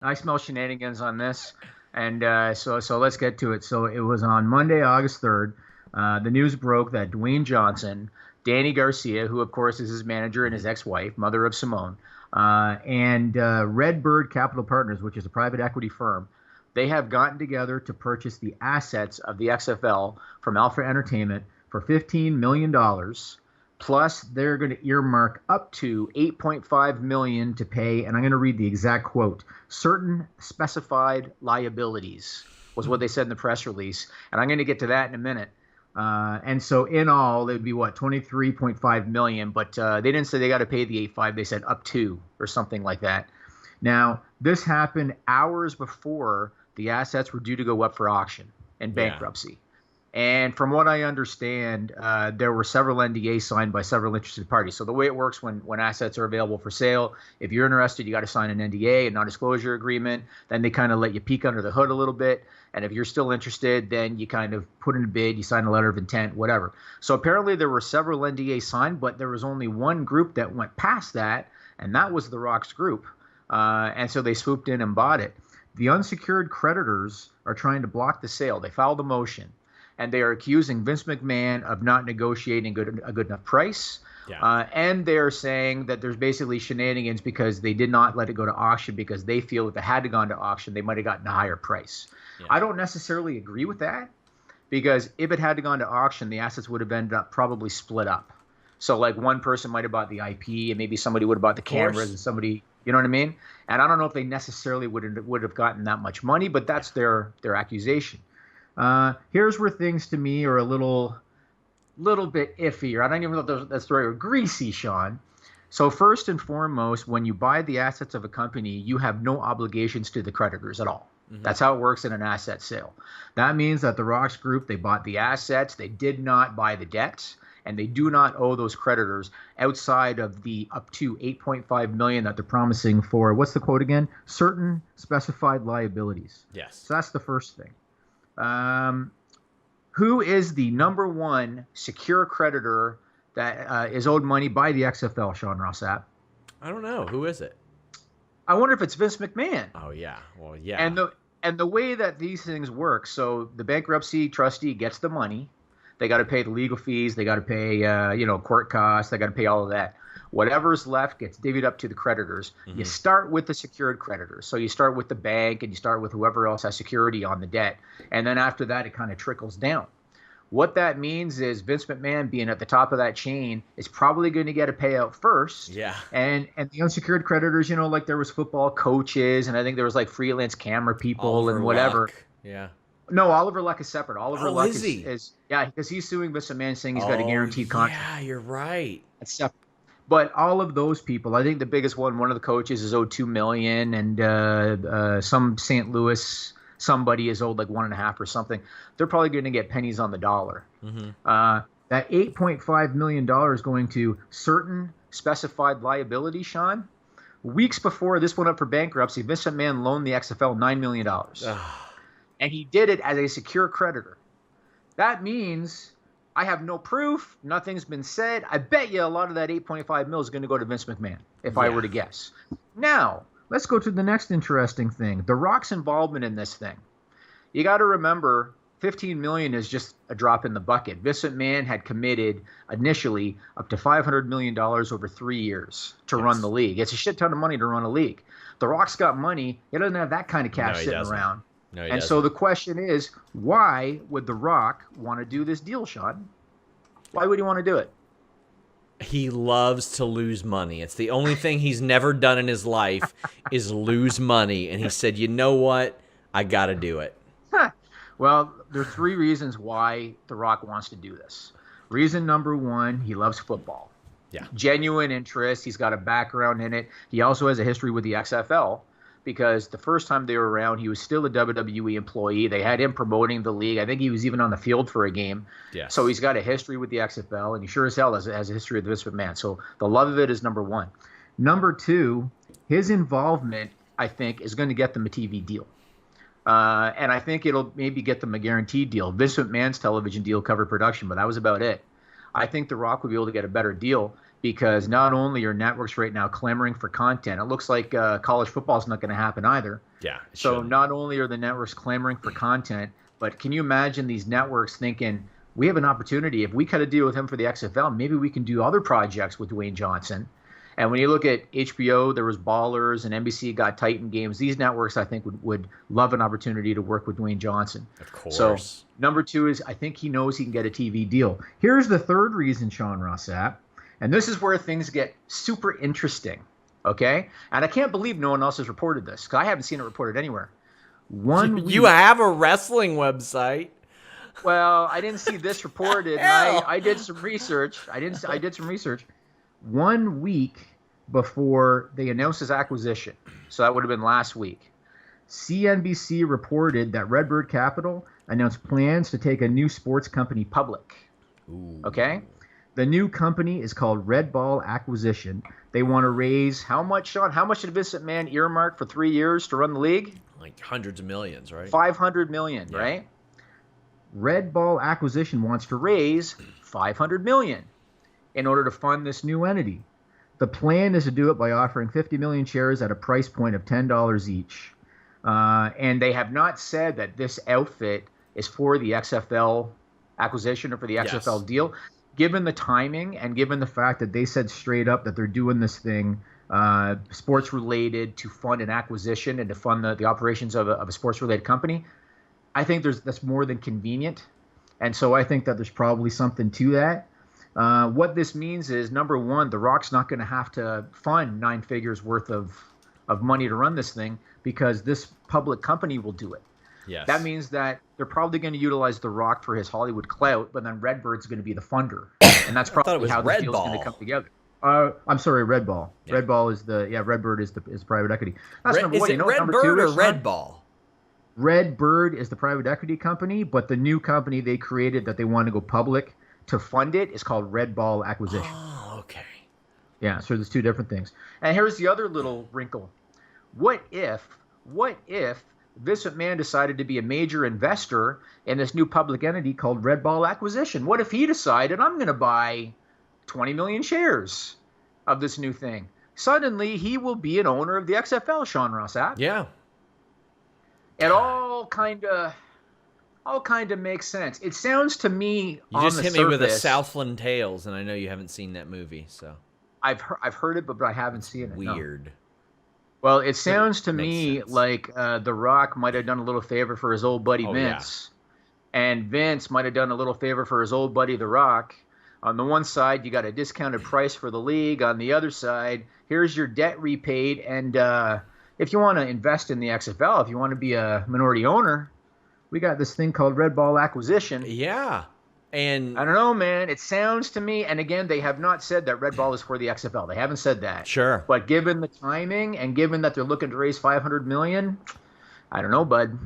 I smell shenanigans on this, and so let's get to it. So it was on Monday, August 3rd. The news broke that Dwayne Johnson, Danny Garcia, who of course is his manager, and his ex-wife, mother of Simone, and Redbird Capital Partners, which is a private equity firm, they have gotten together to purchase the assets of the XFL from Alpha Entertainment for $15 million. Plus, they're going to earmark up to $8.5 million to pay, and I'm going to read the exact quote: certain specified liabilities was what they said in the press release, and I'm going to get to that in a minute. And so in all, it would be what, 23.5 million, but they didn't say they got to pay the 8.5. They said up to or something like that. Now, this happened hours before the assets were due to go up for auction in bankruptcy. And from what I understand, there were several NDAs signed by several interested parties. So the way it works when assets are available for sale, if you're interested, you got to sign an NDA, a non-disclosure agreement. Then they kind of let you peek under the hood a little bit. And if you're still interested, then you kind of put in a bid, you sign a letter of intent, whatever. So apparently there were several NDAs signed, but there was only one group that went past that, and that was the Rock's group. And so they swooped in and bought it. The unsecured creditors are trying to block the sale. They filed a motion, and they are accusing Vince McMahon of not negotiating a good enough price. And they're saying that there's basically shenanigans because they did not let it go to auction because they feel if it had to gone to auction, they might have gotten a higher price. I don't necessarily agree with that, because if it had to gone to auction, the assets would have ended up probably split up. So like one person might have bought the IP, and maybe somebody would have bought the cameras, and somebody, you know what I mean? And I don't know if they necessarily would have gotten that much money, but that's their accusation. Here's where things to me are a little bit iffy, or I don't even know if that's the right word, greasy, Sean. So first and foremost, when you buy the assets of a company, you have no obligations to the creditors at all. That's how it works in an asset sale. That means that the Rocks Group, they bought the assets, they did not buy the debts, and they do not owe those creditors outside of the up to $8.5 million that they're promising for, what's the quote again? Certain specified liabilities. Yes. So that's the first thing. Who is the number one secure creditor that is owed money by the XFL, Sean Rossap? I don't know. Who is it? I wonder if it's Vince McMahon. Oh, yeah. Well, yeah. And the way that these things work, so the bankruptcy trustee gets the money. They got to pay the legal fees. They got to pay, court costs. They got to pay all of that. Whatever's left gets divvied up to the creditors. You start with the secured creditors. So you start with the bank, and you start with whoever else has security on the debt. And then after that, it kind of trickles down. What that means is Vince McMahon, being at the top of that chain, is probably going to get a payout first. Yeah. And the unsecured creditors, like there was football coaches, and I think there was like freelance camera people Oliver and whatever. Luck. Yeah. No, Oliver Luck is separate. Oliver Luck is he? Because he's suing Vince McMahon, saying he's got a guaranteed contract. Yeah, you're right. That's separate. But all of those people, I think the biggest one of the coaches is owed $2 million, and some St. Louis somebody is owed like 1.5 or something. They're probably going to get pennies on the dollar. That $8.5 million going to certain specified liabilities, Sean. Weeks before this went up for bankruptcy, Vince McMahon loaned the XFL $9 million. And he did it as a secure creditor. That means I have no proof. Nothing's been said. I bet you a lot of that 8.5 mil is going to go to Vince McMahon, if I were to guess. Now, let's go to the next interesting thing. The Rock's involvement in this thing. You got to remember, $15 million is just a drop in the bucket. Vince McMahon had committed initially up to $500 million over 3 years to run the league. It's a shit ton of money to run a league. The Rock's got money. He doesn't have that kind of cash sitting around. No, and so the question is, why would The Rock want to do this deal, Sean? Why would he want to do it? He loves to lose money. It's the only thing he's never done in his life is lose money. And he said, you know what? I got to do it. Well, there are 3 reasons why The Rock wants to do this. Reason number 1, he loves football. Yeah. Genuine interest. He's got a background in it. He also has a history with the XFL. Because the first time they were around, he was still a WWE employee. They had him promoting the league. I think he was even on the field for a game. Yes. So he's got a history with the XFL, and he sure as hell has a history with Vince McMahon. So the love of it is number 1. Number 2, his involvement, I think, is going to get them a TV deal. And I think it'll maybe get them a guaranteed deal. Vince McMahon's television deal covered production, but that was about it. I think The Rock would be able to get a better deal because not only are networks right now clamoring for content, it looks like college football is not going to happen either. Yeah. So not only are the networks clamoring for content, but can you imagine these networks thinking, we have an opportunity. If we cut a deal with him for the XFL, maybe we can do other projects with Dwayne Johnson. And when you look at HBO, there was Ballers, and NBC got Titan games. These networks, I think, would love an opportunity to work with Dwayne Johnson. Of course. So number 2 is I think he knows he can get a TV deal. Here's the third reason, Sean Ross Sapp, and this is where things get super interesting, okay? And I can't believe no one else has reported this, because I haven't seen it reported anywhere. You have a wrestling website. Well, I didn't see this reported. And I did some research. I did some research. 1 week before they announced his acquisition, so that would have been last week, CNBC reported that Redbird Capital announced plans to take a new sports company public. Ooh. Okay? The new company is called Red Ball Acquisition. They want to raise how much, Sean? How much did Vince McMahon earmark for 3 years to run the league? Like hundreds of millions, right? 500 million, yeah. Right? Red Ball Acquisition wants to raise 500 million in order to fund this new entity. The plan is to do it by offering 50 million shares at a price point of $10 each. And they have not said that this outfit is for the XFL acquisition or for the XFL deal. Given the timing and given the fact that they said straight up that they're doing this thing sports related to fund an acquisition and to fund the operations of a sports related company, I think that's more than convenient. And so I think that there's probably something to that. What this means is, number one, The Rock's not going to have to fund 9 figures worth of money to run this thing, because this public company will do it. Yes. That means that they're probably going to utilize The Rock for his Hollywood clout, but then Redbird's going to be the funder. And that's probably how this deal's going to come together. I'm sorry, Red Ball. Yeah. Red Ball is Redbird is private equity. That's number one. Is it Redbird or Red Ball? Redbird is the private equity company, but the new company they created that they want to go public to fund it is called Red Ball Acquisition. Oh, okay. Yeah, so there's 2 different things. And here's the other little wrinkle. What if Vince McMahon decided to be a major investor in this new public entity called Red Ball Acquisition? What if he decided, I'm going to buy 20 million shares of this new thing? Suddenly, he will be an owner of the XFL, Sean Ross Sapp. Yeah. It all kind of makes sense. It sounds to me you just hit me with a Southland Tales, and I know you haven't seen that movie, so I've heard it, but I haven't seen it. Weird. No. Well, it sounds to me like The Rock might have done a little favor for his old buddy Vince, and Vince might have done a little favor for his old buddy The Rock. On the one side, you got a discounted price for the league. On the other side, here's your debt repaid, and if you want to invest in the XFL, if you want to be a minority owner, we got this thing called Red Ball Acquisition. Yeah. And I don't know, man. It sounds to me, and again, they have not said that Red Ball is for the XFL. They haven't said that. Sure. But given the timing and given that they're looking to raise $500 million, I don't know, bud.